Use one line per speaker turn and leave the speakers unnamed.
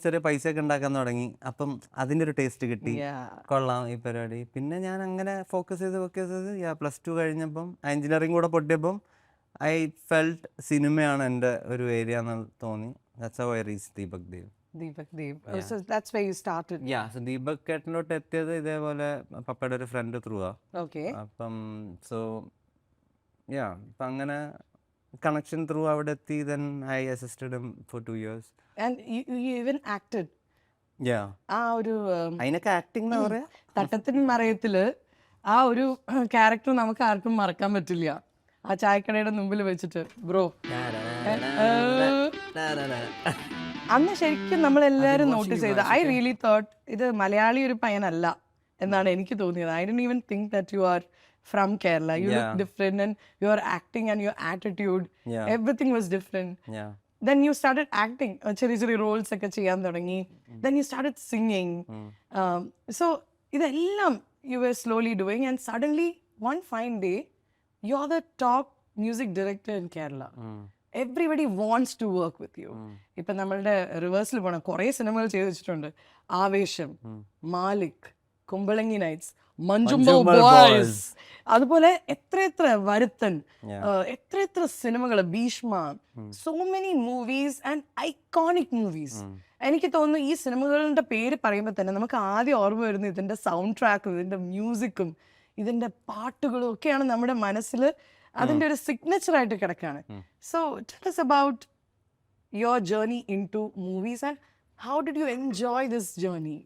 ചെറിയ പൈസയൊക്കെ ഉണ്ടാക്കാൻ തുടങ്ങി. അപ്പം അതിൻ്റെ ഒരു ടേസ്റ്റ് കിട്ടി.
Yeah.
കൊള്ളാം ഈ പരിപാടി. പിന്നെ ഞാൻ അങ്ങനെ ഫോക്കസ് ചെയ്ത് +2 കഴിഞ്ഞപ്പം എഞ്ചിനീയറിംഗ് കൂടെ പൊട്ടിയപ്പം ഐ ഫെൽറ്റ് സിനിമയാണ് എൻ്റെ ഒരു ഏരിയ എന്ന് തോന്നി. That's how I reach Deepak Dev.
Deepak Dev. Oh, so that's where you started.
So Deepak കേട്ടനിലോട്ട് എത്തിയത് ഇതേപോലെ പപ്പയുടെ ഒരു ഫ്രണ്ട് ത്രൂ ആ.
Okay.
അപ്പം സോ അപ്പം അങ്ങനെ കണക്ഷൻ ത്രൂ അവിടെ എത്തി. Then I assisted him for 2 years.
And you even acted. ആ ഒരു
അതിനൊക്കെ ആക്ടിംഗ് എന്നാ പറയാ.
തട്ടത്തിൻ മറയത്തില് ആ ഒരു ക്യാരക്ടർ നമുക്ക് ആർക്കും മറക്കാൻ പറ്റില്ല. ആ ചായക്കടയുടെ മുമ്പിൽ വെച്ചിട്ട് ബ്രോ അന്ന് ശരിക്കും നമ്മളെല്ലാവരും നോട്ടീസ് ചെയ്ത് ഐ റിയലി തോട്ട് ഇത് മലയാളി ഒരു പയ്യനല്ല എന്നാണ് എനിക്ക് തോന്നിയത്. I don't even think that you are from Kerala. You look different and your acting and your attitude everything was different. Then you started acting, ചെറിയ റോൾസ് ഒക്കെ ചെയ്യാൻ തുടങ്ങി. Then you started singing. So ഇതെല്ലാം you were slowly doing, and suddenly one fine day you're the top music director in Kerala. Everybody wants to work with you. ഇപ്പം നമ്മളുടെ റിവേഴ്സിൽ പോകണം, കുറേ സിനിമകൾ ചെയ്ത് വെച്ചിട്ടുണ്ട്. ആവേശം, മാലിക്, കുമ്പളങ്ങി നൈറ്റ്സ്, മഞ്ജുമ്പോ ബോയ്സ്, അതുപോലെ എത്ര വരുത്തൻ, എത്ര സിനിമകൾ, Bheeshma, so many movies and iconic movies. എനിക്ക് തോന്നുന്നു ഈ സിനിമകളുടെ പേര് പറയുമ്പോൾ തന്നെ നമുക്ക് ആദ്യം ഓർമ്മ വരുന്നത് ഇതിൻ്റെ സൗണ്ട് ട്രാക്കും ഇതിൻ്റെ മ്യൂസിക്കും ഇതിൻ്റെ പാട്ടുകളും ഒക്കെയാണ് നമ്മുടെ മനസ്സിൽ അതിൻ്റെ ഒരു സിഗ്നേച്ചറായിട്ട് കിടക്കുകയാണ്. So tell us about your journey into movies and how did you enjoy this journey?